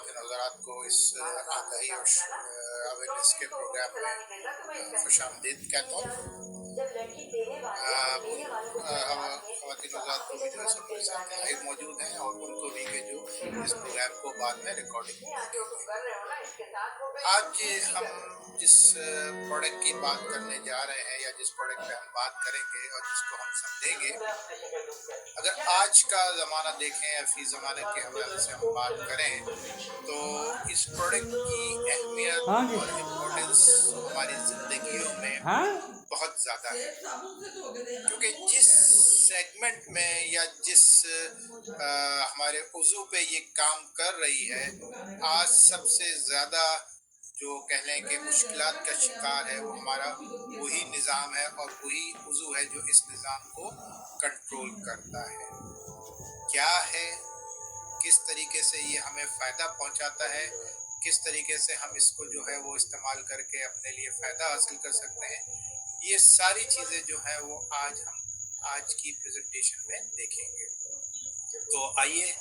خواتین حضرات کو اس آگاہی اور اویئرنیس کے پروگرام میں خوش آمدید کہتا ہوں۔ خواتین حضرات کو بھی جو ہے سب کے ساتھ لائیو موجود ہیں اور ان کو بھی کہ جو اس پروگرام کو بعد میں ریکارڈنگ آج ہم جس پروڈکٹ کی بات کرنے جا رہے ہیں یا جس پروڈکٹ پہ ہم بات کریں گے اور جس کو ہم سمجھیں گے، اگر آج کا زمانہ دیکھیں یا فی زمانے کے حوالے سے ہم بات کریں تو اس پروڈکٹ کی اہمیت اور امپورٹنس ہماری زندگیوں میں بہت زیادہ ہے، کیونکہ جس سیگمنٹ میں یا جس ہمارے عضو پہ یہ کام کر رہی ہے، آج سب سے زیادہ جو کہہ لیں کہ مشکلات کا شکار ہے وہ ہمارا وہی نظام ہے اور وہی عضو ہے جو اس نظام کو کنٹرول کرتا ہے۔ کیا ہے، کس طریقے سے یہ ہمیں فائدہ پہنچاتا ہے، کس طریقے سے ہم اس کو جو ہے وہ استعمال کر کے اپنے لیے فائدہ حاصل کر سکتے ہیں، یہ ساری چیزیں جو ہیں وہ آج کی پریزنٹیشن میں دیکھیں گے۔ تو آئیے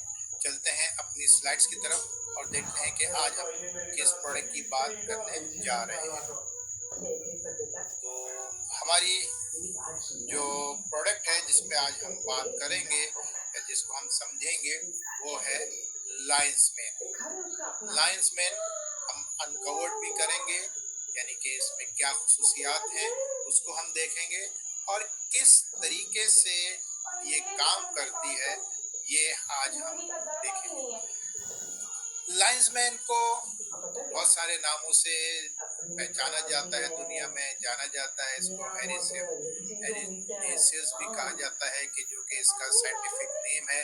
چلتے ہیں اپنی سلائڈز کی طرف اور دیکھتے ہیں کہ آج ہم کس پروڈکٹ کی بات کرنے جا رہے ہیں۔ تو ہماری جو پروڈکٹ ہے جس پہ آج ہم بات کریں گے یا جس کو ہم سمجھیں گے وہ ہے لائنز مین۔ لائنز مین ہم انکورڈ بھی کریں گے، یعنی کہ اس میں کیا خصوصیات ہیں اس کو ہم دیکھیں گے اور کس طریقے سے یہ کام کرتی ہے یہ آج ہم دیکھیں گے۔ لائنز مین کو بہت سارے ناموں سے پہچانا جاتا ہے، دنیا میں جانا جاتا ہے۔ اس کو ایریسیس بھی کہا جاتا ہے کہ جو کہ اس کا سائنٹیفک نیم ہے۔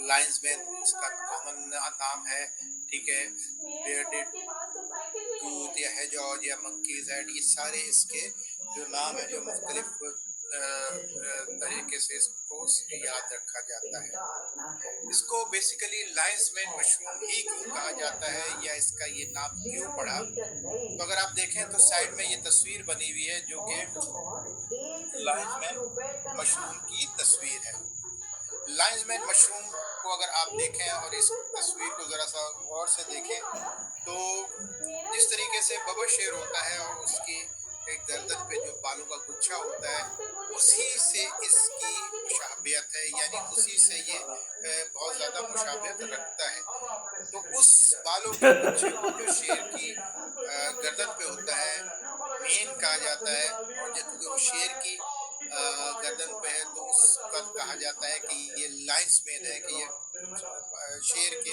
لائنز مین اس کا کامن نام ہے، ٹھیک ہے۔ بیئرڈڈ ٹوت یا ہیجاگ یا منکیز ہیڈ، یہ سارے اس کے جو نام ہیں جو مختلف طریقے سے اس کو یاد رکھا جاتا ہے۔ اس کو بیسیکلی لائنز مین مشروم ہی کیوں کہا جاتا ہے یا اس کا یہ نام کیوں پڑا، تو اگر آپ دیکھیں تو سائڈ میں یہ تصویر بنی ہوئی ہے جو کہ لائنز مین مشروم کی تصویر ہے۔ لائنز مین مشروم کو اگر آپ دیکھیں اور اس تصویر کو ذرا سا غور سے دیکھیں تو جس طریقے سے بابا شیر ہوتا ہے اور اس کی ایک گردن پہ جو بالوں کا گچھا ہوتا ہے اسی سے اس کی مشابہت ہے، یعنی اسی سے یہ بہت زیادہ مشابہت رکھتا ہے۔ تو اس بالوں کے گچھے کو جو شیر کی گردن پہ ہوتا ہے مین کہا جاتا ہے، اور جب وہ شیر کی گردن پہ ہے تو اس کا کہا جاتا ہے کہ یہ لائنز مین ہے، کہ یہ شیر کے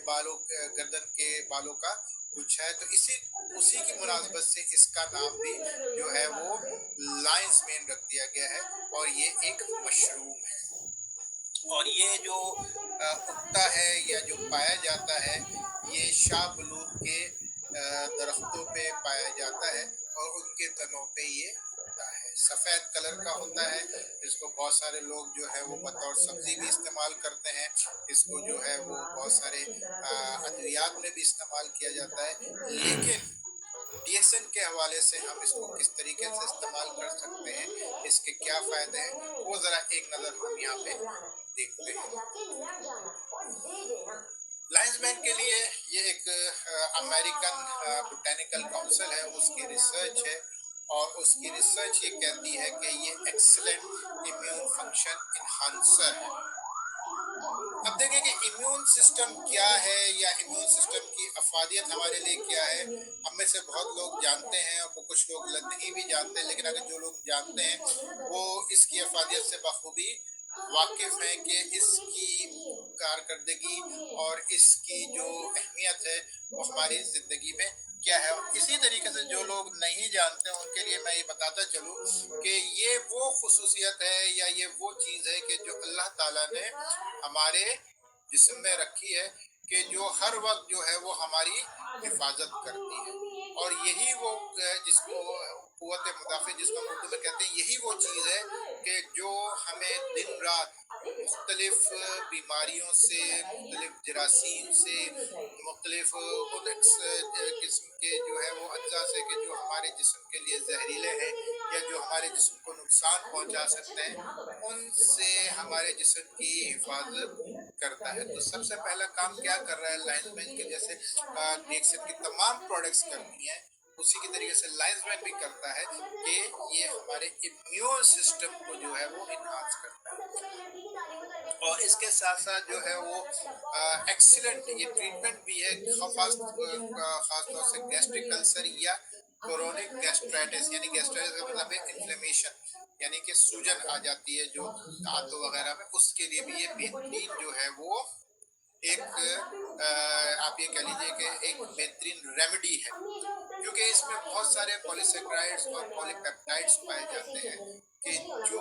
بالوں گردن کے بالوں کا کچھ ہے۔ تو اسی کی مناسبت سے اس کا نام بھی جو ہے وہ لائنز مین رکھ دیا گیا ہے، اور یہ ایک مشروم ہے۔ اور یہ جو اگتا ہے یا جو پایا جاتا ہے یہ شاہ بلوط کے درختوں پہ پایا جاتا ہے اور ان کے تنوں پہ یہ ہوتا ہے۔ سفید کلر کا ہوتا ہے، اس کو بہت سارے لوگ جو ہے وہ بطور سبزی بھی استعمال کرتے ہیں، اس کو جو ہے وہ بہت سارے ادویات میں بھی استعمال کیا جاتا ہے، لیکن ڈی ایس این کے حوالے سے ہم اس کو کس طریقے سے استعمال کر سکتے ہیں، اس کے کیا فائدے ہیں، وہ ذرا ایک نظر ہم یہاں پہ دیکھتے ہیں۔ لائنز مین کے لیے یہ ایک امریکن بوٹینیکل کونسل ہے، اس کی ریسرچ ہے، اور اس کی ریسرچ یہ کہتی ہے کہ یہ ایکسلنٹ امیون فنکشن انہانسر ہے۔ اب دیکھیں کہ امیون سسٹم کیا ہے یا امیون سسٹم کی افادیت ہمارے لیے کیا ہے۔ ہم میں سے بہت لوگ جانتے ہیں اور کچھ لوگ نہیں بھی جانتے، لیکن اگر جو لوگ جانتے ہیں وہ اس کی افادیت سے بخوبی واقف ہیں کہ اس کی کارکردگی اور اس کی جو اہمیت ہے وہ ہماری زندگی میں کیا ہے۔ اسی طریقے سے جو لوگ نہیں جانتے ان کے لیے میں یہ بتاتا چلوں کہ یہ وہ خصوصیت ہے یا یہ وہ چیز ہے کہ جو اللہ تعالیٰ نے ہمارے جسم میں رکھی ہے کہ جو ہر وقت جو ہے وہ ہماری حفاظت کرتی ہے، اور یہی وہ جس کو قوت مدافع جس کو ہم اردو میں کہتے ہیں، یہی وہ چیز ہے کہ جو ہمیں دن رات مختلف بیماریوں سے، مختلف جراثیم سے، مختلف قسم کے جو ہے وہ اجزاء سے کہ جو ہمارے جسم کے لیے زہریلے ہیں یا جو ہمارے جسم کو نقصان پہنچا سکتے ہیں ان سے ہمارے جسم کی حفاظت کرتا ہے. تو سب سے پہلا کام کیا کر رہا ہے لائنز مین کے جیسے ڈیکسن کی تمام پروڈکٹس کرتی ہیں اسی کی طریقے سے لائنز مین بھی کرتا ہے کہ یہ ہمارے امیون سسٹم کو جو ہے وہ انہانس کرتا ہے. اور اس کے ساتھ ساتھ جو ہے وہ ایکسیلنٹ یہ ٹریٹمنٹ بھی ہے خاص طور سے گیسٹرک السر یا کرونک گیسٹرائٹس یعنی گیسٹرائٹس کا مطلب ہے انفلیمیشن یعنی کہ سوجن آ جاتی ہے جو دانتوں وغیرہ میں, اس کے لیے بھی یہ بہترین جو ہے وہ ایک آپ یہ کہہ لیجیے کہ ایک بہترین ریمیڈی ہے, کیونکہ اس میں بہت سارے پولیسیکرائڈز اور پولی پیپٹائڈز پائے جاتے ہیں کہ جو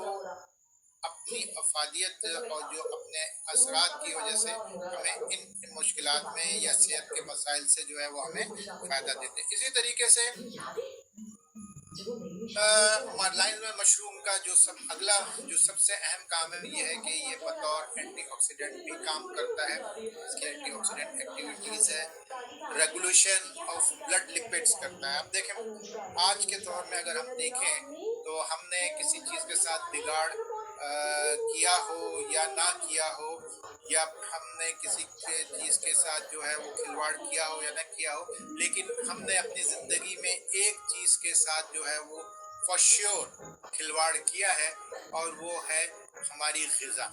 اپنی افادیت اور جو اپنے اثرات کی وجہ سے ہمیں ان مشکلات میں یا صحت کے مسائل سے جو ہے وہ ہمیں فائدہ دیتے ہیں. اسی طریقے سے لائنز میں مشروم کا جو اگلا جو سب سے اہم کام ہے یہ ہے کہ یہ بطور اینٹی آکسیڈنٹ بھی کام کرتا ہے. اس کی اینٹی آکسیڈنٹ ایکٹیویٹیز ہے, ریگولیشن آف بلڈ لپڈس کرتا ہے. اب دیکھیں آج کے دور میں اگر ہم دیکھیں تو ہم نے کسی چیز کے ساتھ بگاڑ کیا ہو یا نہ کیا ہو, یا ہم نے کسی چیز کے ساتھ جو ہے وہ کھلواڑ کیا ہو یا نہ کیا ہو, لیکن ہم نے اپنی زندگی میں ایک چیز کے ساتھ جو ہے وہ فور شیور کھلواڑ کیا ہے اور وہ ہے ہماری غذا.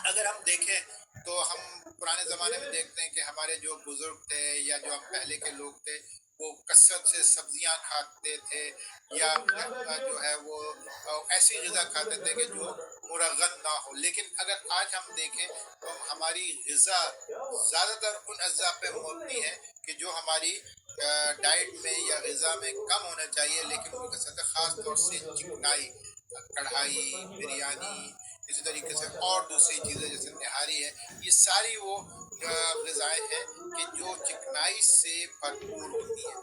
اگر ہم دیکھیں تو ہم پرانے زمانے میں دیکھتے ہیں کہ ہمارے جو بزرگ تھے یا جو ہم پہلے کے لوگ تھے وہ کثرت سے سبزیاں کھاتے تھے یا جو ہے وہ ایسی غذا کھاتے تھے کہ جو مرغن نہ ہو. لیکن اگر آج ہم دیکھیں تو ہماری غذا زیادہ تر ان اجزاء پہ مبنی ہے کہ جو ہماری ڈائٹ میں یا غذا میں کم ہونا چاہیے, لیکن ان کے ساتھ خاص طور سے چکنائی, کڑھائی, بریانی, اسی طریقے سے اور دوسری چیزیں جیسے نہاری ہے, یہ ساری وہ غذائیں ہیں کہ جو چکنائی سے بھرپور ہوتی ہیں.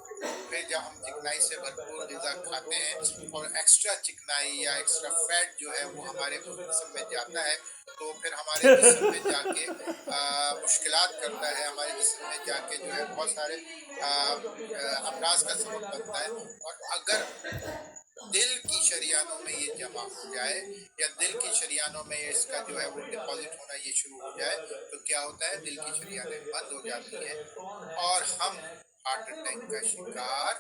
پھر جب ہم چکنائی سے بھرپور غذا کھاتے ہیں اور ایکسٹرا چکنائی یا ایکسٹرا فیٹ جو ہے وہ ہمارے جسم میں جاتا ہے تو پھر ہمارے جسم میں جا کے مشکلات کرتا ہے, ہمارے جسم میں جا کے جو ہے بہت سارے امراض کا سبب بنتا ہے. اور اگر دل کی شریانوں میں یہ جمع ہو جائے یا دل کی شریانوں میں اس کا جو ہے وہ ڈپازٹ ہونا یہ شروع ہو جائے تو کیا ہوتا ہے, دل کی شریانیں بند ہو جاتی ہیں اور ہم ہارٹ اٹیک کا شکار.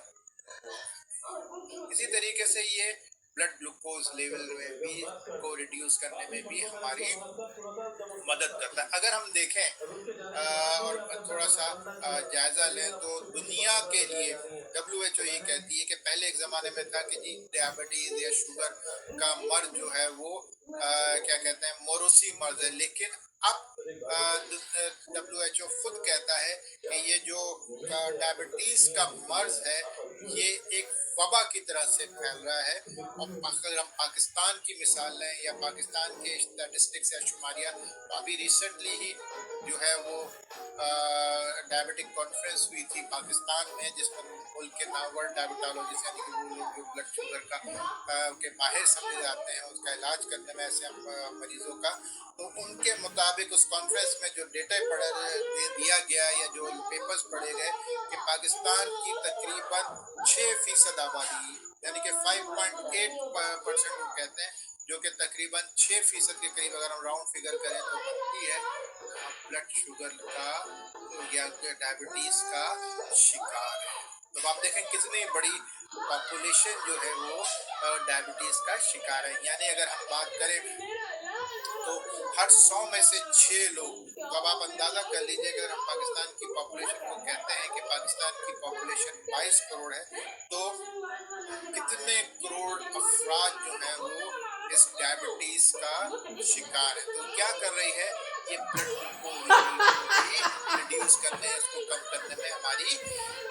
اسی طریقے سے یہ بلڈ گلوکوز لیول میں بھی کو ریڈیوس کرنے میں بھی ہماری مدد کرتا ہے. اگر ہم دیکھیں اور تھوڑا سا جائزہ لیں تو دنیا کے لیے WHO یہ کہتی ہے کہ پہلے ایک زمانے میں تھا کہ جی ڈیابٹیز یا شوگر کا مرض جو ہے وہ کیا کہتے ہیں موروثی مرض ہے, لیکن اب WHO خود کہتا ہے کہ یہ جو ڈائبٹیز کا مرض ہے یہ ایک وبا کی طرح سے پھیل رہا ہے. اور اگر ہم پاکستان کی مثال لیں یا پاکستان کے اسٹیٹسٹکس یا شماریات, ابھی ریسنٹلی ہی جو ہے وہ ڈائبٹک کانفرنس ہوئی تھی پاکستان میں جس پر ملک کے نامور ڈائبٹالوجسٹ یعنی کہ وہ لوگ جو بلڈ شوگر کا کے ماہر سمجھے جاتے ہیں اس کا علاج کرنے میں ایسے مریضوں کا, تو ان کے مطابق اس کانفرنس میں جو ڈیٹا دیا گیا یا جو پیپرز پڑھے گئے کہ پاکستان کی تقریباً 6% آبادی یعنی کہ 5.8% وہ کہتے ہیں جو کہ تقریباً 6% کے قریب اگر ہم راؤنڈ فگر کریں تو بنتی ہے بلڈ شوگر کا یا ڈائبٹیز کا شکار ہے. تو آپ دیکھیں کتنی بڑی پاپولیشن جو ہے وہ ڈائبٹیز کا شکار ہے. یعنی اگر ہم بات کریں تو ہر 100 میں سے 6 لوگ, تو اب آپ اندازہ کر لیجئے کہ اگر ہم پاکستان کی پاپولیشن کو کہتے ہیں کہ پاکستان کی پاپولیشن 22 کروڑ ہے تو کتنے کروڑ افراد جو ہیں وہ اس ڈائبٹیز کا شکار ہے. تو کیا کر رہی ہے یہ بلڈ گلوکوز کو ریڈیوس کرنے, اس کو کم کرنے میں ہماری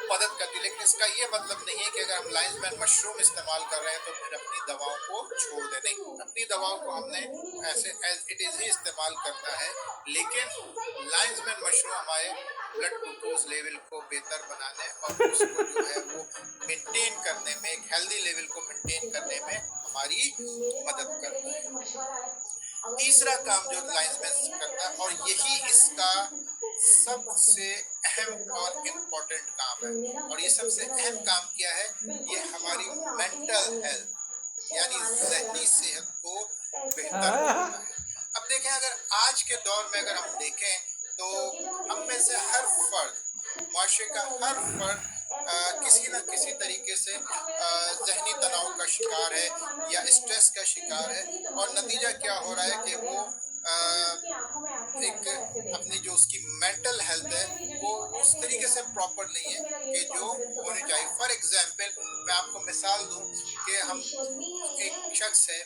مدد کرتی ہے. لیکن اس کا یہ مطلب نہیں ہے کہ اگر ہم لائنز مین مشروم استعمال کر رہے ہیں تو پھر اپنی دواؤں کو چھوڑ دیں. نہیں, اپنی دواؤں کو ہم نے ایسے ایز اٹ از ہی استعمال کرنا ہے, لیکن لائنز مین مشروم ہمارے بلڈ گلوکوز لیول کو بہتر بنانے اور اس کو جو ہے وہ مینٹین کرنے میں, ایک ہیلدی لیول کو مینٹین کرنے میں ہماری مدد کرتا ہے. تیسرا کام جو لائنز مین کرتا ہے اور یہی اس کا سب سے اہم اور امپورٹنٹ کام ہے, اور یہ سب سے اہم کام کیا ہے, یہ ہماری مینٹل ہیلتھ यानी ज़हनी सेहत को बेहतर बनाता है। अब देखें, अगर आज के दौर में अगर हम देखें तो हम में से हर फर्द, मुआशरे का हर फर्द किसी न किसी तरीके से ज़हनी तनाव का शिकार है या स्ट्रेस का शिकार है, और नतीजा क्या हो रहा है कि वो एक अपनी जो उसकी मेंटल हेल्थ है वो उस तरीके से प्रॉपर नहीं है कि जो होनी चाहिए। फॉर एग्जांपल मैं आपको मिसाल दूं कि हम एक शख्स है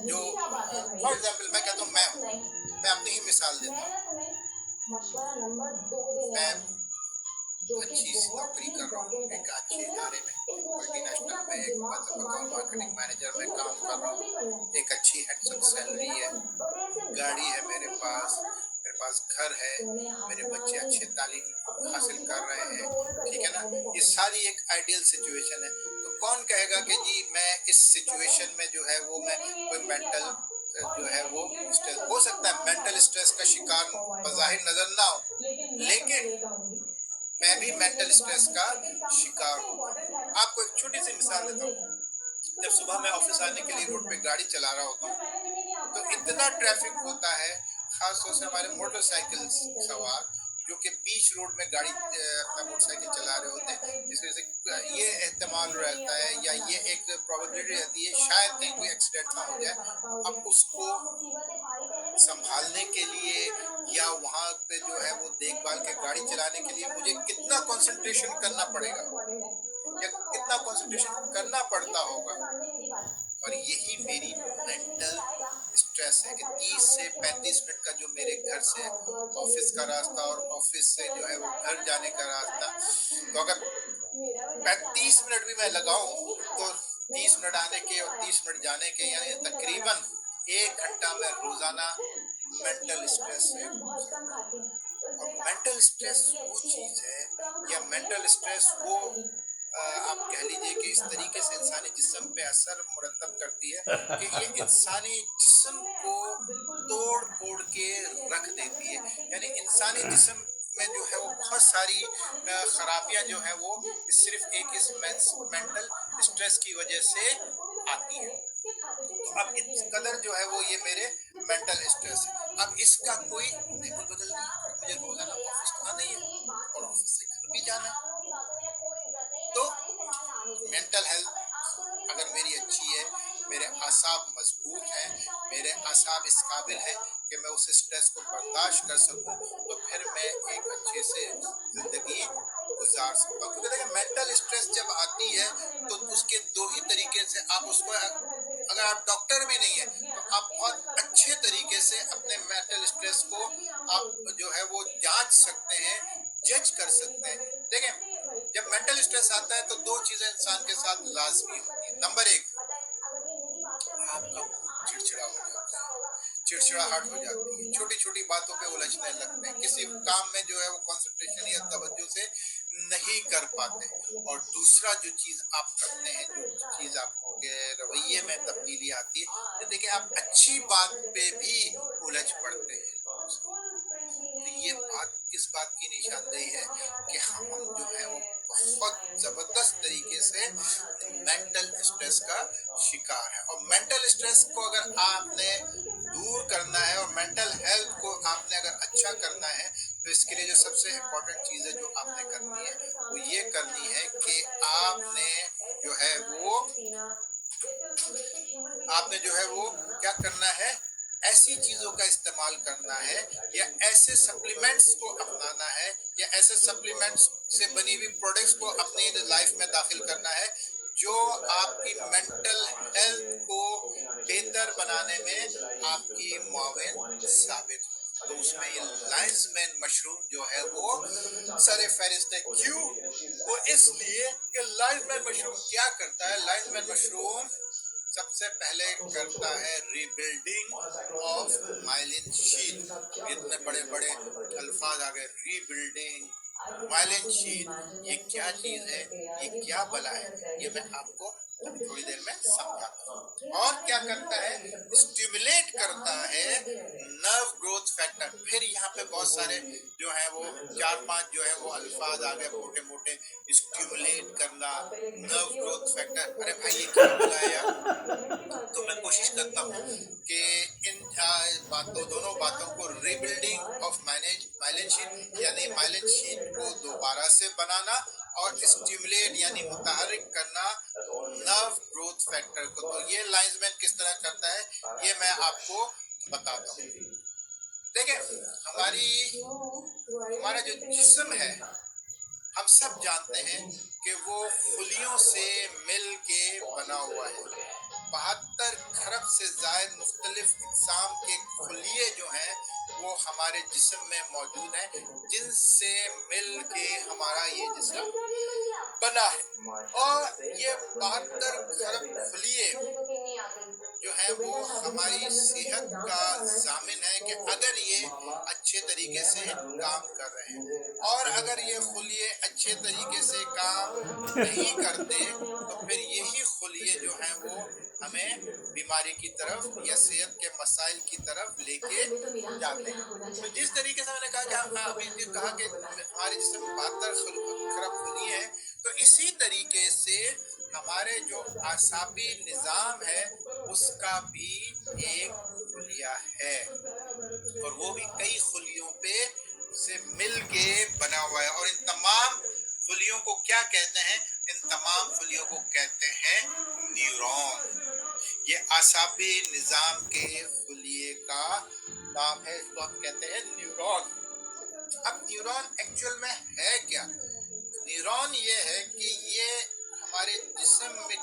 जो फॉर एग्जांपल मैं कहता हूँ, मैं अपनी ही मिसाल देता हूँ। मैं अच्छी सी नौकरी कर रहा हूँ एक अच्छे इदारे में, मल्टीनेशनल में, एक बतौर मार्केटिंग मैनेजर में काम कर रहा हूँ, एक अच्छी हेडसम सैलरी है, गाड़ी है मेरे पास घर है, मेरे बच्चे अच्छे तालीम हासिल कर रहे हैं, ठीक है ना। ये सारी एक आइडियल सिचुएशन है। तो कौन कहेगा कि जी मैं इस सिचुएशन में जो है वो मैं कोई मेंटल जो है वो स्ट्रेस, हो सकता है मेंटल स्ट्रेस का शिकार बज़ाहिर नजर ना हो, लेकिन मैं भी मेंटल स्ट्रेस का शिकार हूँ। आपको एक छोटी सी मिसाल देता हूँ। जब सुबह मैं ऑफिस आने के लिए रोड पे गाड़ी चला रहा होता हूँ तो इतना ट्रैफिक होता है, खास तौर से हमारे मोटरसाइकिल सवार जो कि बीच रोड में गाड़ी अपना मोटरसाइकिल चला रहे होते हैं, जिस वजह से ये एहतमाल रहता है या ये एक प्रोबेबिलिटी रहती है शायद कहीं कोई एक्सीडेंट ना हो जाए। अब उसको संभालने के लिए या वहाँ पे जो है वो देखभाल के गाड़ी चलाने के लिए मुझे कितना कंसंट्रेशन करना पड़ेगा या कितना कंसंट्रेशन करना पड़ता होगा। और यही मेरी मेंटल स्ट्रेस है कि 30 से 35 मिनट का जो मेरे घर से ऑफिस का रास्ता और ऑफिस से जो है वो घर जाने का रास्ता, तो अगर 35 मिनट भी मैं लगाऊं तो 30 मिनट आने के और 30 मिनट जाने के यानी तकरीबन 1 घंटा में रोजाना मेंटल स्ट्रेस है। और मेंटल स्ट्रेस वो चीज है या मेंटल स्ट्रेस वो आप कह लीजिए कि इस तरीके से इंसानी जिस्म पे असर मुरतब करती है कि ये इंसानी जिस्म को तोड़ फोड़ के रख देती है। यानी इंसानी जिस्म में जो है वो बहुत सारी खराबियां जो है वो सिर्फ एक इस मेंटल स्ट्रेस की वजह से आती है। तो अब इस कदर जो है वो ये मेरे मेंटल स्ट्रेस है। अब इसका कोई बिल्कुल बदल नहीं, मुझे रोजाना ऑफिस आना ही है और ऑफिस से घर भी जाना है। तो मेंटल हेल्थ अगर मेरी अच्छी है, मेरे आसाब मजबूत हैं, मेरे आसाब इस काबिल है कि मैं उस स्ट्रेस को बर्दाश्त कर सकूं, तो फिर मैं एक अच्छे से जिंदगी गुजार सकता हूँ। क्योंकि देखिए मेंटल स्ट्रेस जब आती है तो उसके दो ही तरीके से आप उसको, अगर आप डॉक्टर भी नहीं है तो आप बहुत अच्छे तरीके से अपने मेंटल स्ट्रेस को आप जो है वो जांच सकते हैं, जज कर सकते हैं। देखें जब मेंटल स्ट्रेस आता है तो दो चीजें इंसान के साथ लाजमी होती है। नंबर एक, आपका चिड़चिड़ा हो जाता है, चिड़चिड़ाहट हो जाती है, छोटी छोटी बातों पे उलझने लगते हैं, किसी काम में जो है वो कंसंट्रेशन या तवज्जो से नहीं कर पाते। और दूसरा जो चीज आप करते हैं, जो चीज आपके रवैये में तब्दीली आती है, तो देखिए आप अच्छी बात पे भी उलझ पड़ते हैं। तो ये बात किस बात की निशानदेही है कि हम जो है वो बहुत जबरदस्त तरीके से मेंटल स्ट्रेस का शिकार है। और मेंटल स्ट्रेस को अगर आपने दूर करना है और मेंटल हेल्थ को आपने अगर अच्छा करना है तो इसके लिए जो सबसे इम्पोर्टेंट चीज है जो आपने करनी है वो ये करनी है कि आपने जो है वो क्या करना है, ऐसी चीजों का इस्तेमाल करना है या ऐसे सप्लीमेंट्स को अपनाना है या ऐसे सप्लीमेंट्स से बनी हुई प्रोडक्ट्स को अपनी लाइफ में दाखिल करना है जो आपकी मेंटल हेल्थ को बेहतर बनाने में आपकी मुआविन साबित हो। तो उसमें ये लायंस मैन मशरूम जो है वो सरे फहरिस्त है। क्यों? वो इसलिए कि लायंस मैन मशरूम क्या करता है, लायंस मैन मशरूम सबसे पहले करता है रीबिल्डिंग ऑफ माइलिन शीट। इतने बड़े बड़े अल्फाज आ गए, रीबिल्डिंग माइलिन शीट, ये क्या चीज है, ये क्या बला है, ये मैं आपको अभी थोड़ी देर में समझाता हूँ। और क्या करता है, स्टिमुलेट करता है नर्व ग्रोथ फैक्टर। फिर यहाँ पे बहुत सारे जो है वो 4-5 जो है वो अल्फाज आ गए मोटे मोटे, स्टिमुलेट करना, नर्व ग्रोथ फैक्टर। अरे भाई ये क्या बोला है यार, दोनों बातों को रीबिल्डिंग ऑफ माइलिन शीट यानी माइलिन शीट को दोबारा से बनाना और स्टिमुलेट यानी मुतहरिक करना नर्व ग्रोथ फैक्टर को। तो ये लाइंसमैन किस तरह करता है ये मैं आपको बताता हूँ। देखिए हमारा जो जिस्म है हम सब जानते हैं कि वो खुलियों से मिल के बना हुआ है। 72 खरब से ज्यादा मुख्तलिफ इक़साम के खुलिये जो हैं वो हमारे जिस्म में मौजूद हैं, जिनसे मिल के हमारा ये जिस्म बना है। और ये 72 खरब खुलिये जो है वो हमारी सेहत का जामिन है कि अगर ये अच्छे तरीके से काम कर रहे हैं, और अगर ये खुलिये अच्छे तरीके से काम नहीं करते तो फिर यही खुलिये जो हैं वो हमें बीमारी की तरफ या सेहत के मसाइल की तरफ लेके जाते हैं। तो जिस तरीके से मैंने कहा कि अभी कहा कि हमारे जिसमें 72 खरब खुलिये हैं, तो इसी तरीके से हमारे जो आसाबी निज़ाम है उसका भी एक खुलिया है, और वो भी कई खुलियों पे से मिल के बना हुआ है। और इन तमाम खुलियों को क्या कहते हैं? इन तमाम खुलियों को कहते हैं न्यूरॉन। ये आसाबी निज़ाम के खुलिये का नाम है, इसको हम कहते हैं न्यूरॉन। अब न्यूरॉन एक्चुअल में है क्या? न्यूरॉन ये है कि ये हमारे जिस्म में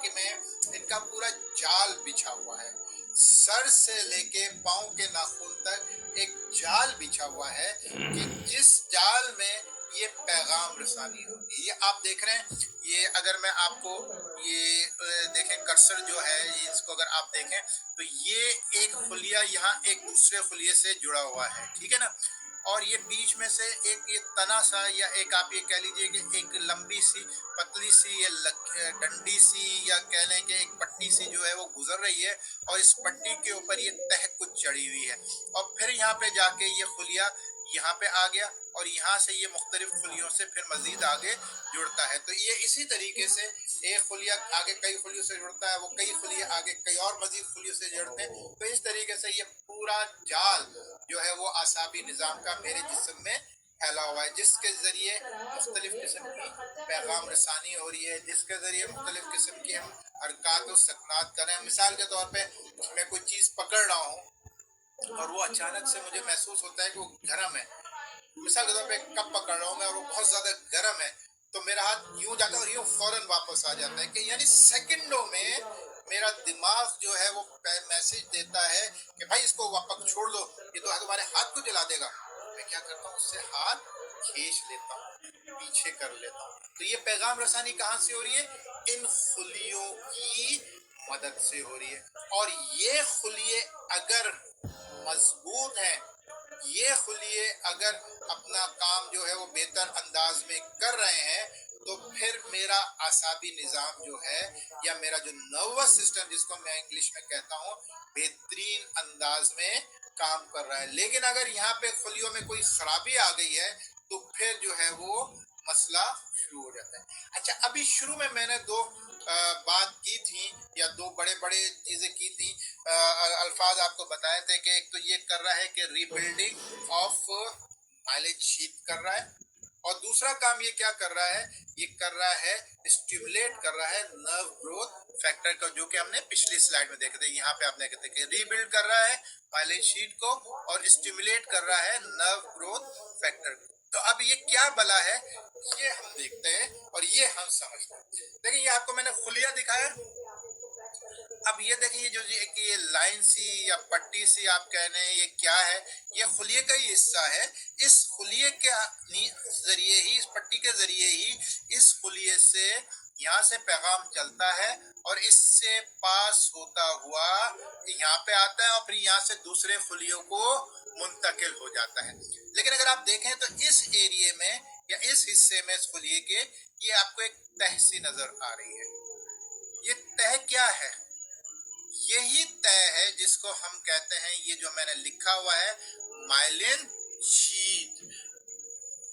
इनका पूरा जाल बिछा हुआ है। सर से लेके पाँव के नाखून तक एक जाल बिछा हुआ है कि जिस जाल में ये पैगाम रसानी होती है। ये आप देख रहे हैं, ये अगर मैं आपको ये देखें कर्सर जो है इसको अगर आप देखें तो ये एक खुलिया यहाँ एक दूसरे खुलिये से जुड़ा हुआ है, ठीक है ना। और ये बीच में से एक ये तना सा या एक आप ये कह लीजिए कि एक लंबी सी पतली सी या डंडी सी या कह लें कि एक पट्टी सी जो है वो गुजर रही है, और इस पट्टी के ऊपर ये तह कुछ चढ़ी हुई है, और फिर यहाँ पे जाके ये खुलिया यहाँ पे आ गया, और यहाँ से ये मुख्तलिफ खुलियों से फिर मजीद आगे जुड़ता है। तो ये इसी तरीके से एक खुलिया आगे कई खुलियों से जुड़ता है, वो कई खुलिये आगे कई और मजीद खुलियों से जुड़ते हैं। तो इस तरीके से ये पूरा जाल जो है वो आसाबी निज़ाम का मेरे जिस्म में फैला हुआ है, जिसके ज़रिए मुख्तलिफ किस्म की पैगाम रसानी हो रही है, जिसके ज़रिए मुख्तलिफ किस्म की हम हरकत और सकनात करें। मिसाल के तौर पे मैं कोई चीज़ पकड़ रहा हूँ और वो अचानक से मुझे महसूस होता है कि वो गर्म है। मिसाल के तौर पे कप पकड़ रहा हूँ मैं और वो बहुत ज़्यादा गर्म है, तो मेरा हाथ यूँ जाता है और यूँ फौरन वापस आ जाता है, कि यानी सेकंडों में मेरा दिमाग जो है वो मैसेज देता है कि भाई इसको वापस छोड़ दो, ये तो तुम्हारे हाथ को जला देगा। मैं क्या करता हूँ, उससे हाथ खींच लेता हूँ, पीछे कर लेता हूँ। तो ये पैगाम रसानी कहाँ से हो रही है? इन खुलियों की मदद से हो रही है। और ये खुलिये अगर मजबूत हैं, ये खुलिये अगर अपना काम जो है वो बेहतर अंदाज में कर रहे हैं, तो फिर मेरा आसाबी निज़ाम जो है या मेरा जो नर्वस सिस्टम जिसको मैं इंग्लिश में कहता हूँ बेहतरीन अंदाज में काम कर रहा है। लेकिन अगर यहाँ पे खुलियों में कोई खराबी आ गई है तो फिर जो है वो मसला शुरू हो जाता है। अच्छा, अभी शुरू में मैंने दो बात की थी या दो बड़े बड़े चीजें की थी, अल्फाज आपको बताए थे कि एक तो ये कर रहा है कि रीबिल्डिंग ऑफ माइलेज शीट कर रहा है, और दूसरा काम ये क्या कर रहा है, ये कर रहा है स्टिमुलेट कर रहा है नर्व ग्रोथ फैक्टर का, जो कि हमने पिछली स्लाइड में देखे थे। यहाँ पे आप देखे थे कि रीबिल्ड कर रहा है माइलेज शीट को और स्टिमुलेट कर रहा है नर्व ग्रोथ फैक्टर को। तो अब ये क्या भला है ये हम देखते हैं और ये हम समझते हैं। देखिए, ये आपको मैंने खुलिया दिखाया। अब ये देखिए, जो ये लाइन सी या पट्टी सी आप कह रहे हैं, ये क्या है? ये खुलिये का ही हिस्सा है। इस खुलिये के जरिए ही, इस पट्टी के जरिए ही इस खुलिये से यहाँ से पैगाम चलता है और इससे पास होता हुआ यहाँ पे आता है और फिर यहाँ से दूसरे खुलियों को मुंतकिल हो जाता है। लेकिन अगर आप देखें तो इस एरिया में या इस हिस्से में इस खुलिये के, ये आपको एक तह सी नजर आ रही है। ये तह क्या है? यही तय है जिसको हम कहते हैं, ये जो मैंने लिखा हुआ है माइलिन शीट।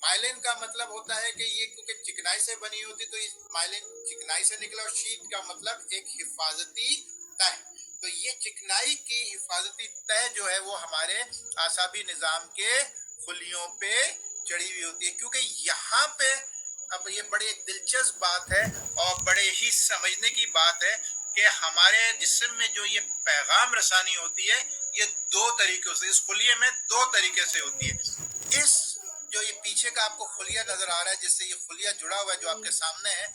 माइलिन का मतलब होता है कि ये क्योंकि चिकनाई से बनी होती तो इस माइलिन चिकनाई से निकला, और शीट का मतलब एक हिफाजती तह। تو یہ چکنائی کی حفاظتی تہ جو ہے وہ ہمارے اعصابی نظام کے خلیوں پہ چڑھی ہوئی ہوتی ہے، کیونکہ یہاں پہ اب یہ بڑی ایک دلچسپ بات ہے اور بڑے ہی سمجھنے کی بات ہے کہ ہمارے جسم میں جو یہ پیغام رسانی ہوتی ہے یہ دو طریقوں سے، اس خلیے میں دو طریقے سے ہوتی ہے۔ اس جو یہ پیچھے کا آپ کو خلیہ نظر آ رہا ہے جس سے یہ خلیہ جڑا ہوا ہے جو آپ کے سامنے ہے،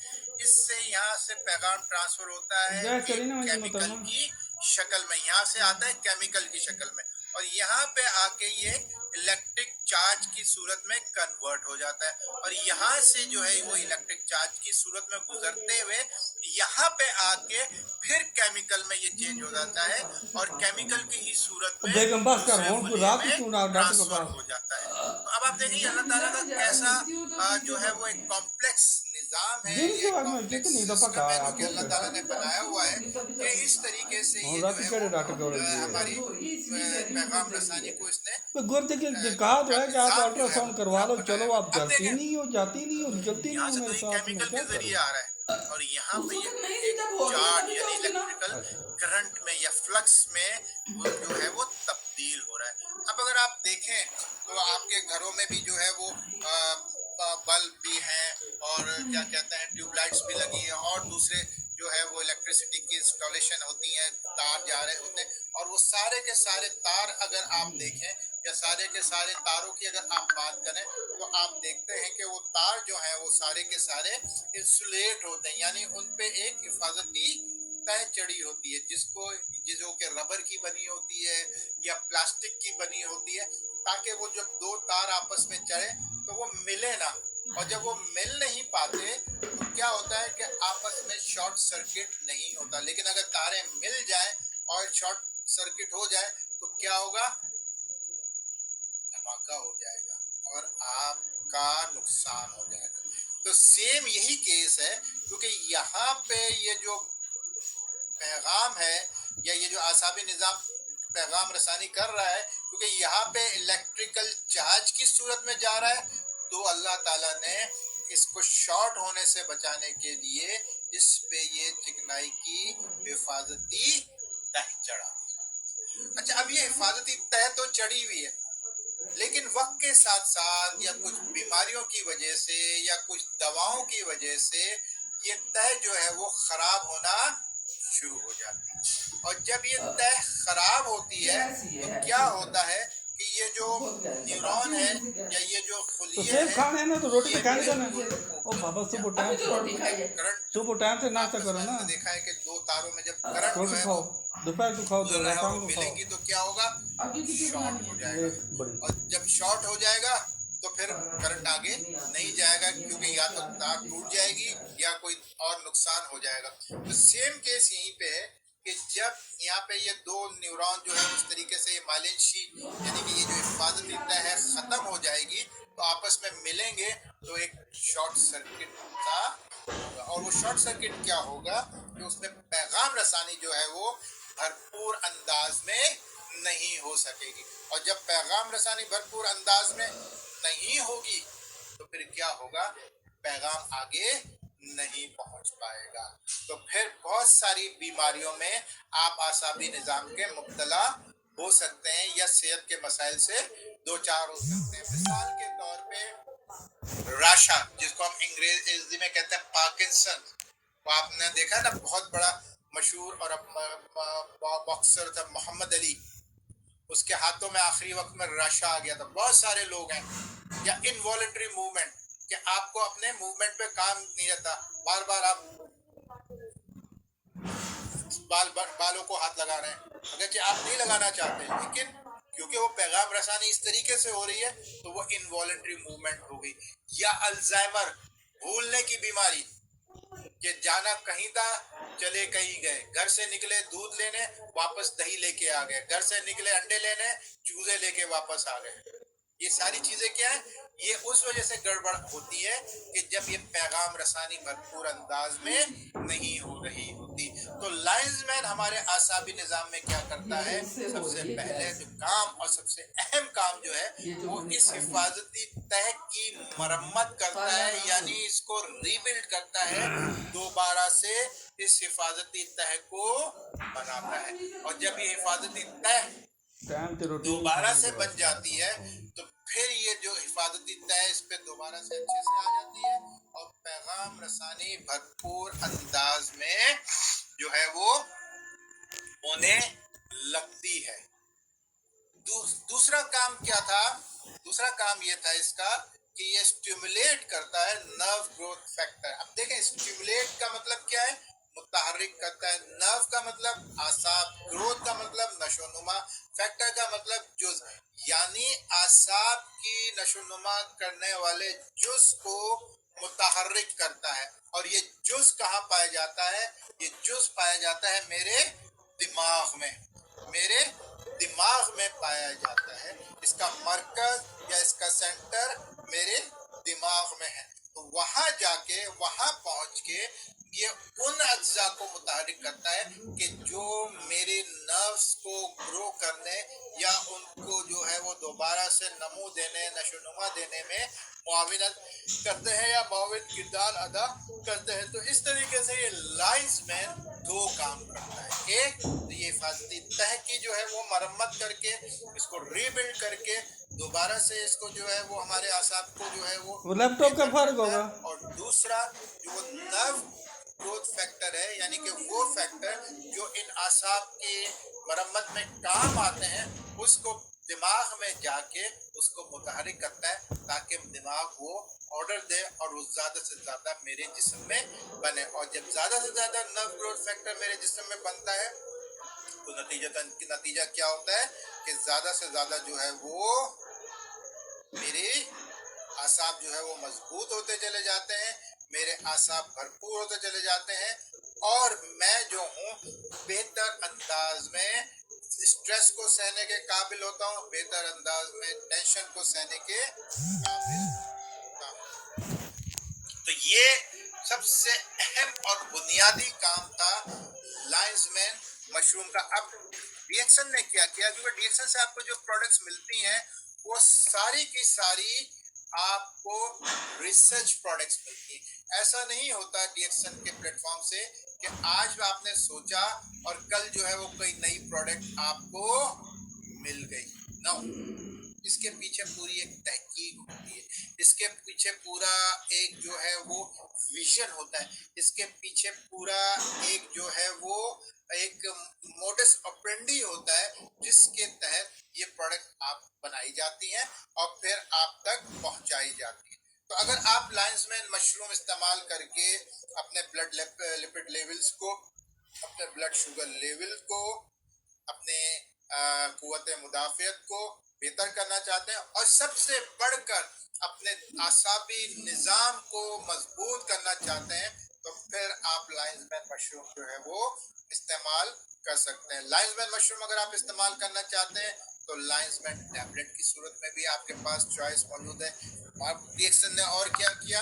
اس سے یہاں سے پیغام ٹرانسفر ہوتا ہے گیس چلی نا ایک میری کیمیکل محترمہ، کی شکل میں، یہاں سے آتا ہے کیمیکل کی شکل میں، اور یہاں پہ آ کے یہ الیکٹرک چارج کی صورت میں کنورٹ ہو جاتا ہے، اور یہاں سے جو ہے وہ الیکٹرک چارج کی صورت میں گزرتے ہوئے یہاں پہ آ کے پھر کیمیکل میں یہ چینج ہو جاتا ہے اور کیمیکل کی ہی صورت میں بیگم بس کر دوسرے رہا ہوں تو خلیے رات میں کیوں نہ ڈاکٹر کے ٹرانسفر پاس ہو جاتا ہے۔ تو اب آپ دیکھیں اللہ تعالیٰ کا کیسا جو ہے وہ ایک کمپلیکس نظام ہے دن یا کے ایک بعد میں کمپلیکس کتنی دفعہ سسٹم ہے کہا جو آپ کہ کو اللہ تعالیٰ نے بنایا ہوا ہے کہ اس طریقے سے ہوں یہ رات جو ہے کہڑے وہ ڈاکٹر کے بڑے ہماری پیغام رسانی کو اس نے گرد کے کہا تو ہے کہ آپ نظام الٹرا جو ہے ساؤنڈ وہ کروا لو، بنایا چلو ہوا ہے۔ آپ اب جلتی دیکھیں نہیں ہو، جاتی نہیں ہو، نکلتی یہاں نہیں ہو سے تو میرے یہ ساتھ میں، کیمیکل کیا کے کروں؟ ذریعے آ رہا ہے اور یہاں پہ اس وقت نہیں ایک جب ہوگی چارج تبھی یعنی جاؤ گی نا۔ الیکٹریکل اچھا کرنٹ میں یا فلکس میں وہ جو ہے وہ تبدیل ہو رہا ہے۔ اب اگر آپ دیکھیں تو آپ کے گھروں میں بھی جو ہے وہ بلب بھی ہیں اور کیا کہتے ہیں ٹیوب لائٹس بھی لگی ہیں اور دوسرے جو ہے وہ الیکٹریسٹی کی انسٹالیشن ہوتی ہیں، تار جا رہے ہوتے ہیں، اور وہ سارے کے سارے تار اگر آپ دیکھیں یا سارے کے سارے تاروں کی اگر آپ بات کریں تو آپ دیکھتے ہیں کہ وہ تار جو ہیں وہ سارے کے سارے انسولیٹ ہوتے ہیں، یعنی ان پہ ایک حفاظتی تہ چڑھی ہوتی ہے جو کہ ربر کی بنی ہوتی ہے یا پلاسٹک کی بنی ہوتی ہے، تاکہ وہ جب دو تار آپس میں چڑھے تو وہ ملے نہ، اور جب وہ مل نہیں پاتے تو کیا ہوتا ہے کہ آپس میں شارٹ سرکٹ نہیں ہوتا، لیکن اگر تاریں مل جائیں اور شارٹ سرکٹ ہو جائے تو کیا ہوگا؟ دھماکہ ہو جائے گا اور آپ کا نقصان ہو جائے گا۔ تو سیم یہی کیس ہے، کیونکہ یہاں پہ یہ جو پیغام ہے یا یہ جو اعصابی نظام پیغام رسانی کر رہا ہے، کیونکہ یہاں پہ الیکٹریکل چارج کی صورت میں جا رہا ہے، تو اللہ تعالیٰ نے اس کو شارٹ ہونے سے بچانے کے لیے اس پہ یہ چکنائی کی حفاظتی تہ چڑھا۔ اچھا، اب یہ حفاظتی تہ تو چڑھی ہوئی ہے، لیکن وقت کے ساتھ ساتھ یا کچھ بیماریوں کی وجہ سے یا کچھ دواؤں کی وجہ سے یہ تہ جو ہے وہ خراب ہونا شروع ہو جاتی ہے، اور جب یہ تہ خراب ہوتی ہے تو کیا ہوتا ہے کہ یہ جو نیورون ہے یا یہ جو تو خلیے سیب ہیں کھانے ہیں نا تو روٹی تو یہ کھانی تھا نا۔ بالکل او بابا اوپن ہو صبح جاتے ٹائم ابھی سے تو روٹی کھائیے۔ کرنٹ صبح ٹائم سے ناشتہ آپس کرو میں ہم نا، نے دیکھا ہے کہ دو تاروں میں جب کرنٹ جو روٹی ہے کھاؤ، وہ دوپہر کو کھاؤ، گزر رہا ہے اور شام وہ کو کھاؤ، ملیں گی تو کیا ہوگا؟ ابھی بھی کیوں شارٹ کھانی ہو ہے؟ جائے گا، ایک بڑی اور جب شارٹ ہو جائے گا تو پھر کرنٹ آگے نہیں جائے گا، کیونکہ یا تو تار ٹوٹ جائے گی یا کوئی اور نقصان ہو جائے گا۔ تو سیم کیس یہیں پہ ہے کہ جب یہاں پہ یہ دو نیورون جو ہے اس طریقے سے یہ مائلن شیٹ یعنی کہ یہ جو حفاظتی تہ ہے ختم ہو جائے گی تو آپس میں ملیں گے تو ایک شارٹ سرکٹ کا ہوگا، اور وہ شارٹ سرکٹ کیا ہوگا کہ اس میں پیغام رسانی جو ہے وہ بھرپور انداز میں نہیں ہو سکے گی، اور جب پیغام رسانی بھرپور انداز میں نہیں ہوگی تو پھر کیا ہوگا؟ پیغام آگے نہیں پہنچ پائے گا، تو پھر بہت ساری بیماریوں میں آپ اعصابی نظام کے مبتلا ہو سکتے ہیں یا صحت کے مسائل سے دو چار ہو سکتے ہیں۔ مثال کے طور پہ راشا، جس کو ہم انگریزی میں کہتے ہیں پارکنسن، وہ آپ نے دیکھا نا بہت بڑا مشہور اور باکسر تھا محمد علی، اس کے ہاتھوں میں آخری وقت میں راشا آ گیا تھا۔ بہت سارے لوگ ہیں، یا انوالنٹری موومنٹ کہ آپ کو اپنے موومنٹ پہ کام نہیں رہتا، بار بار آپ بالوں کو ہاتھ لگا رہے ہیں اگرچہ آپ نہیں لگانا چاہتے، لیکن کیونکہ وہ پیغام رسانی اس طریقے سے ہو رہی ہے تو وہ انوالنٹری موومنٹ ہو گئی۔ یا الزائمر، بھولنے کی بیماری، کہ جانا کہیں تھا چلے کہیں گئے، گھر سے نکلے دودھ لینے واپس دہی لے کے آ گئے، گھر سے نکلے انڈے لینے چوزے لے کے واپس آ گئے۔ یہ ساری چیزیں کیا ہیں؟ یہ اس وجہ سے گڑبڑ ہوتی ہے کہ جب یہ پیغام رسانی بھرپور انداز میں نہیں ہو رہی ہوتی۔ تو لائنز مین ہمارے اعصابی نظام میں کیا کرتا ہے؟ سب سے پہلے جو کام اور سب سے اہم کام جو ہے وہ اس حفاظتی تہ کی مرمت کرتا ہے، یعنی اس کو ری بلڈ کرتا ہے، دوبارہ سے اس حفاظتی تہ کو बनाता है। और जब ये हिफाजती तह टाइम ते रोटी दोबारा से बन जाती है तो फिर ये जो हिफाजती तह इस पे दोबारा से अच्छे से आ जाती है और पैगाम रसानी भरपूर अंदाज में जो है वो होने लगती है। दूसरा काम क्या था? दूसरा काम ये था इसका कि ये स्टिमुलेट करता है नर्व ग्रोथ फैक्टर। अब देखें, स्टिमुलेट का मतलब क्या है? मुतहर्रिक करता है। नर्व का मतलब आसाब, ग्रोथ का मतलब नशोनुमा, फैक्टर का मतलब जुज, यानी आसाब की नशोनुमा करने वाले जुज को मुतहर्रिक करता है। और ये जुज कहाँ पाया जाता है? ये जुज पाया जाता है मेरे दिमाग में, मेरे दिमाग में पाया जाता है। इसका मरकज या इसका सेंटर मेरे दिमाग में है। तो वहां जाके, वहां पहुंच के ये उन अज्जा को मुतहरिक करता है कि जो मेरे नर्व्स को ग्रो करने या उनको जो है वो दोबारा से नमू देने, नशोनुमा देने में मुआविनत करते हैं या मुआविन किरदार अदा करते हैं। तो इस तरीके से ये लाइंसमैन दो काम करता है। एक तो ये हिफाजती तह की जो है वो मरम्मत करके, इसको रीबिल्ड करके दोबारा से इसको जो है वो हमारे आसाब को जो है वो लैपटॉप का फर्क होगा। और दूसरा जो वो नर्व ग्रोथ फैक्टर है, यानी कि वो फैक्टर जो इन आसाब की मरम्मत में काम आते हैं, उसको दिमाग में जाके उसको मुतहरिक करता है ताकि दिमाग वो ऑर्डर दे और वो ज़्यादा से ज़्यादा मेरे जिस्म में बने। और जब ज़्यादा से ज़्यादा नर्व ग्रोथ फैक्टर मेरे जिस्म में बनता है तो नतीजा क्या होता है कि ज़्यादा से ज़्यादा जो है वो मेरे आसाब जो है वो मजबूत होते चले जाते हैं, मेरे आसाब भरपूर होते चले जाते हैं और मैं जो हूँ बेहतर अंदाज में स्ट्रेस को सहने के काबिल होता हूँ, बेहतर अंदाज में टेंशन को सहने के काबिल होता हूँ। तो ये सबसे अहम और बुनियादी काम था लाइंसमैन मशरूम का। अब रिएक्शन ने क्या किया? क्योंकि रिएक्शन से आपको जो प्रोडक्ट्स मिलती हैं वो सारी की सारी आपको रिसर्च प्रोडक्ट्स मिलती हैं। ऐसा नहीं होता रिएक्शन के प्लेटफॉर्म से कि आज आपने सोचा और कल जो है वो कोई नई प्रोडक्ट आपको मिल गई। नो, इसके पीछे पूरी एक तहकीक होती है, इसके पीछे पूरा एक जो है वो विजन होता है, इसके पीछे पूरा एक जो है वो एक मोडस ऑपरेंडी होता है जिसके तहत ये प्रोडक्ट आप बनाई जाती हैं और फिर आप तक पहुंचाई जाती है। तो अगर आप लाइंसमैन मशरूम इस्तेमाल करके अपने ब्लड लिपिड लेवल्स को, अपने ब्लड शुगर लेवल को, अपने कुव्वत मुदाफ़ियत को बेहतर करना चाहते हैं और सबसे बढ़कर अपने आसाबी निज़ाम को मजबूत करना चाहते हैं तो फिर आप लाइंसमैन मशरूम जो है वो इस्तेमाल कर सकते हैं। लाइंसमैन मशरूम अगर आप इस्तेमाल करना चाहते हैं तो लाइंसमैन टैबलेट की सूरत में भी आपके पास चॉइस मौजूद है। और रिएक्शन ने और क्या किया?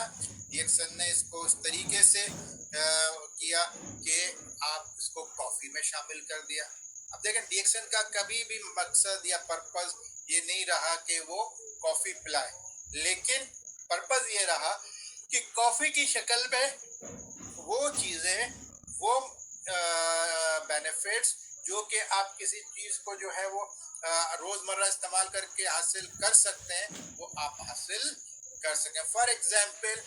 रिएक्शन ने इसको उस तरीके से किया कि आप इसको कॉफ़ी में शामिल कर दिया। अब देखें, रिएक्शन का कभी भी मकसद या पर्पस ये नहीं रहा कि वो कॉफ़ी पिलाए, लेकिन पर्पस ये रहा कि कॉफ़ी की शक्ल में वो चीज़ें, वो बेनिफिट्स जो कि आप किसी चीज़ को जो है वो रोज़मर्रा इस्तेमाल करके हासिल कर सकते हैं, वो आप हासिल कर सकें। फॉर एग्जाम्पल,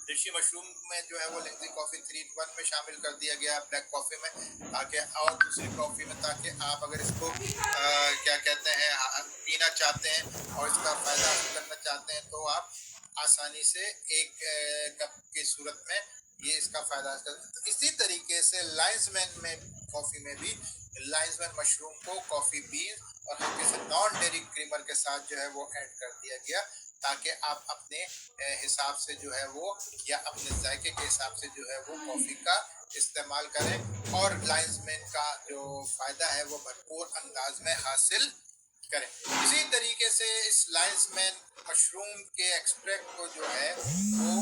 देशी मशरूम में जो है वो लेंजी कॉफ़ी 3-in-1 में शामिल कर दिया गया ब्लैक कॉफ़ी में, ताकि और दूसरी कॉफ़ी में, ताकि आप अगर इसको क्या कहते हैं पीना चाहते हैं और इसका फ़ायदा हासिल करना चाहते हैं तो आप आसानी से एक कप की सूरत में ये इसका फ़ायदा हासिल कर। इसी तरीके से लाइंसमैन में कॉफ़ी में भी लाइंसमैन मशरूम को कॉफ़ी बीन और हल्के से नॉन डेयरी क्रीमर के साथ जो है वो ऐड कर दिया गया ताकि आप अपने हिसाब से जो है वो या अपने जायके के हिसाब से जो है वो कॉफ़ी का इस्तेमाल करें और लाइंसमैन का जो फ़ायदा है वो भरपूर अंदाज में हासिल करें। इसी तरीके से इस लाइंसमैन मशरूम के एक्सट्रैक्ट को जो है वो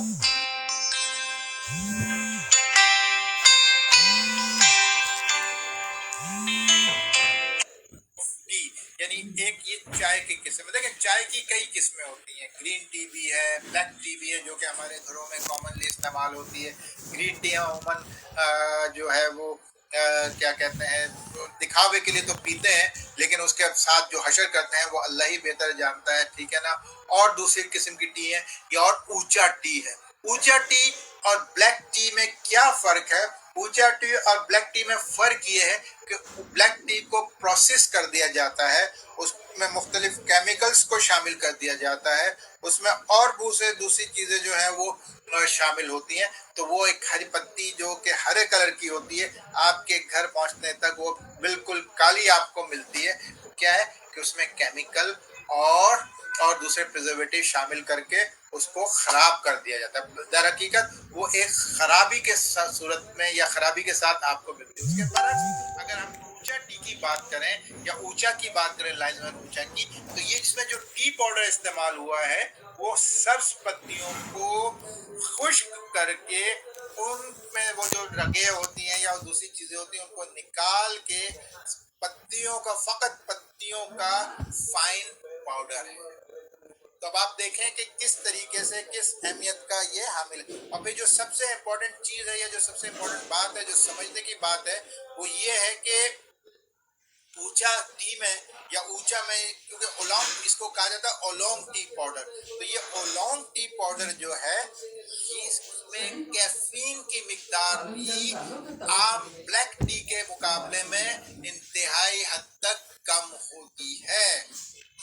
यानी एक ये चाय की किस्म, देखिए चाय की कई किस्में होती हैं। ग्रीन टी भी है, ब्लैक टी भी है, जो कि हमारे घरों में कॉमनली इस्तेमाल होती है। ग्रीन टी अमूमन जो है वो क्या कहते हैं, दिखावे के लिए तो पीते हैं, लेकिन उसके साथ जो हशर करते हैं वो अल्लाह ही बेहतर जानता है, ठीक है ना। और दूसरी किस्म की टी है, ये और ऊंचा टी है। ऊंचा टी और ब्लैक टी में क्या फर्क है? ऊंचा टी और ब्लैक टी में फर्क ये है कि ब्लैक टी को प्रोसेस कर दिया जाता है, उसमें मुख्तलिफ केमिकल्स को शामिल कर दिया जाता है, उसमें और दूसरी चीजें जो है वो शामिल होती हैं। तो वो एक हरी पत्ती जो कि हरे कलर की होती है, आपके घर पहुंचने तक वो बिल्कुल काली आपको मिलती है। क्या है कि उसमें केमिकल और दूसरे प्रिजर्वेटिव शामिल करके उसको खराब कर दिया जाता है। दर हकीकत वो एक खराबी के सूरत में या खराबी के साथ आपको मिलती है। उसके बरक्स अगर हम ऊंचा टी की बात करें या ऊंचा की बात करें, लाइनमैन ऊंचा की, तो ये इसमें जो टी पाउडर इस्तेमाल हुआ है वो सब्ज पत्तियों को खुश्क करके उनमें वो जो रगे होती हैं या दूसरी चीजें होती हैं उनको निकाल के पत्तियों का, फकत पत्तियों का फाइन पाउडर है। तो अब आप देखें कि किस तरीके से, किस अहमियत का ये हामिल है। और फिर जो सबसे इम्पोर्टेंट चीज है या जो सबसे इम्पोर्टेंट बात है, जो समझने की बात है, वो ये है कि ऊंचा टी में या ऊंचा में, क्योंकि ओलोंग इसको कहा जाता है ओलोंग टी पाउडर, तो ये ओलोंग टी पाउडर जो है इसमें कैफीन की मिकदार भी आम ब्लैक टी के मुकाबले में इंतहाई हद तक कम होती है।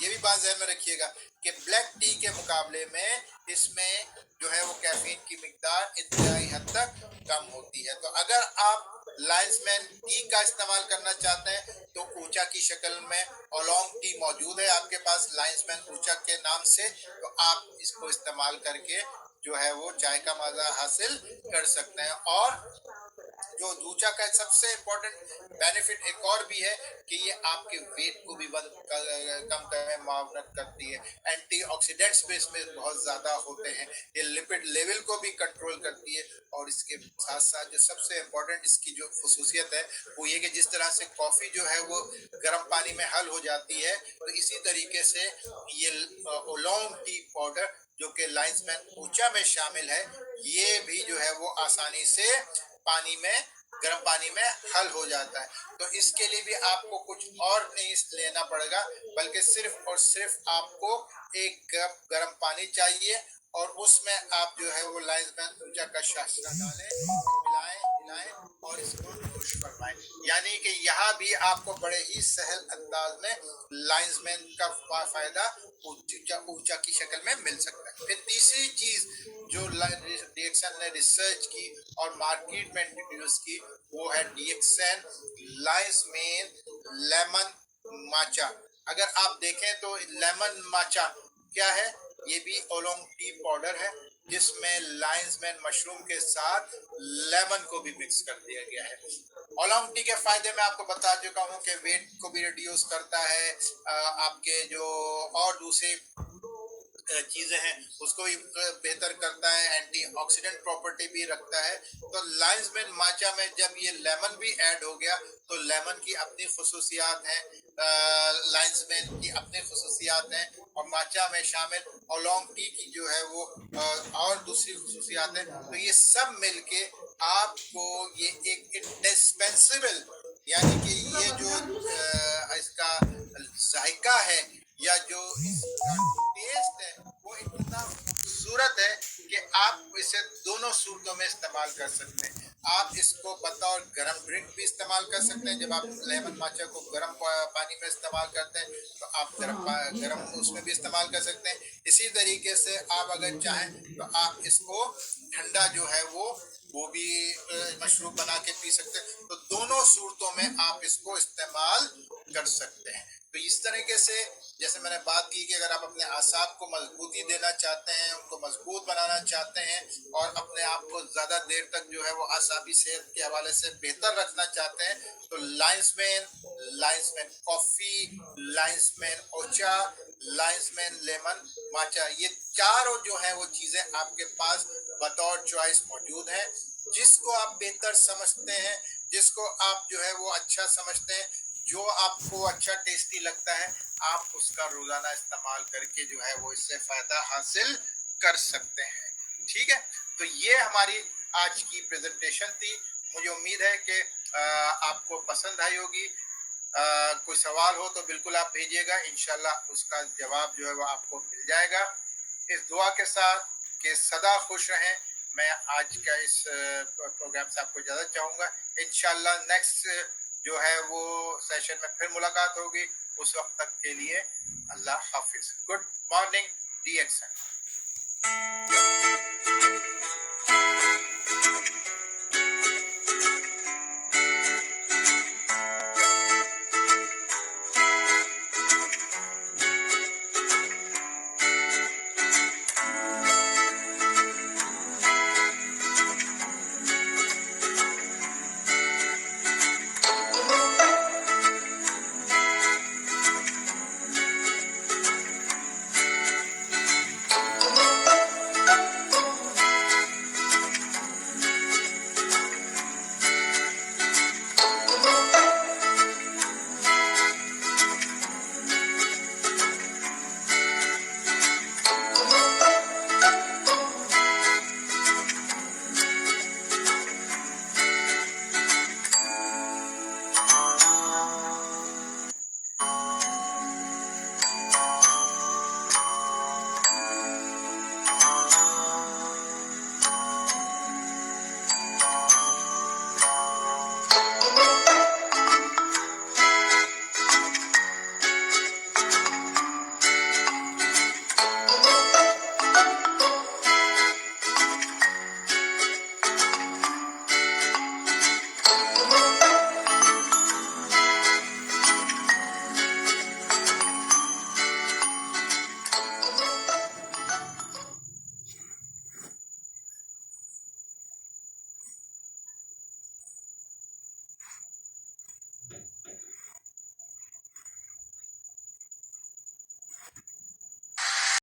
ये भी बात ध्यान में रखिएगा कि ब्लैक टी के मुकाबले में इसमें जो है वो कैफीन की मिकदार इंतहाई हद तक कम होती है। तो अगर आप लाइन्समैन टी का इस्तेमाल करना चाहते हैं तो ऊंचा की शक्ल में ओलोंग टी मौजूद है आपके पास लाइन्समैन ऊंचा के नाम से, तो आप इसको इस्तेमाल करके जो है वो चाय का मजा हासिल कर सकते हैं। और जो ऊंचा का सबसे इम्पोर्टेंट बेनिफिट एक और भी है कि ये आपके वेट को भी कम करने में मावनत करती है। एंटीऑक्सीडेंट्स भी इसमें बहुत ज्यादा होते हैं, ये लिपिड लेवल को भी कंट्रोल करती है। और इसके साथ साथ जो सबसे इम्पोर्टेंट इसकी जो खसूसियत है वो ये कि जिस तरह से कॉफी जो है वो गर्म पानी में हल हो जाती है, तो इसी तरीके से ये ओलोंग टी पाउडर जो कि लाइन्समैन ऊंचा में शामिल है, ये भी जो है वो आसानी से पानी में, गर्म पानी में हल हो जाता है। तो इसके लिए भी आपको कुछ और नहीं लेना पड़ेगा, बल्कि सिर्फ और सिर्फ आपको एक कप गर्म पानी चाहिए और उसमें आप जो है वो लाइन्समैन ऊंचा का शास्त्रा डालें, मिलाएं हिलाएं और इसको नोश फरमाएं। यानी कि यहाँ भी आपको बड़े ही सहल अंदाज में लाइन्समैन का फायदा ऊंचा की शक्ल में मिल सकता है। फिर तीसरी चीज जो डीएक्सएन ने रिसर्च की और मार्केट में इंट्रोड्यूस की वो है डीएक्सएन लाइन्समैन लेमन माचा। अगर आप देखें तो लेमन माचा क्या है, ये भी ओलोंग टी पाउडर है जिसमें लाइन्समैन मशरूम के साथ लेमन को भी मिक्स कर दिया गया है। ओलोंग टी के फायदे मैं आपको बता चुका हूँ कि वेट को भी रिड्यूस करता है, आपके जो और दूसरे चीजें हैं उसको भी बेहतर करता है, एंटीऑक्सीडेंट प्रॉपर्टी भी रखता है। तो लाइन्समैन माचा में जब ये लेमन भी ऐड हो गया तो लेमन की अपनी खसूसियात हैं, लाइन्समैन की अपनी खसूसियात हैं और माचा में शामिल ओलोंग टी की जो है वो और दूसरी खसूसियात हैं। तो ये सब मिलके आपको ये एक इंडिस्पेंसेबल, यानी कि ये जो इसका जायका है या जो इसका टेस्ट है वो इतना खूबसूरत है कि आप इसे दोनों सूरतों में इस्तेमाल कर सकते हैं। आप इसको बतौर गरम ड्रिंक भी इस्तेमाल कर सकते हैं, जब आप लेमन माचा को गरम पानी में इस्तेमाल करते हैं तो आप गरम उसमें भी इस्तेमाल कर सकते हैं। इसी तरीके से आप अगर चाहें तो आप इसको ठंडा जो है वो भी मशरूब बना के पी सकते हैं। तो दोनों सूरतों में आप इसको इस्तेमाल कर सकते हैं। तो इस तरीके से जैसे मैंने बात की कि अगर आप अपने आसाब को मजबूती देना चाहते हैं, उनको मजबूत बनाना चाहते हैं और अपने आप को ज्यादा देर तक जो है वो आसाबी सेहत के हवाले से बेहतर रखना चाहते हैं, तो linesman coffee, linesman Ocha, linesman lemon माचा, ये चारों जो है वो चीजें आपके पास बतौर चॉइस मौजूद है। जिसको आप बेहतर समझते हैं, जिसको आप जो है वो अच्छा समझते हैं, जो आपको अच्छा टेस्टी लगता है, आप उसका रोजाना इस्तेमाल करके जो है वो इससे फायदा हासिल कर सकते हैं। ठीक है, तो ये हमारी आज की प्रेजेंटेशन थी। मुझे उम्मीद है कि آپ کو پسند آئی ہوگی. کوئی سوال ہو تو بالکل آپ بھیجیے گا, انشاءاللہ اس کا جواب جو ہے وہ آپ کو مل جائے گا. اس دعا کے ساتھ کہ سدا خوش رہیں, میں آج کا اس پروگرام سے آپ کو اجازت چاہوں گا. انشاءاللہ نیکسٹ جو ہے وہ سیشن میں پھر ملاقات ہوگی. اس وقت تک کے لیے اللہ حافظ. Good morning D action.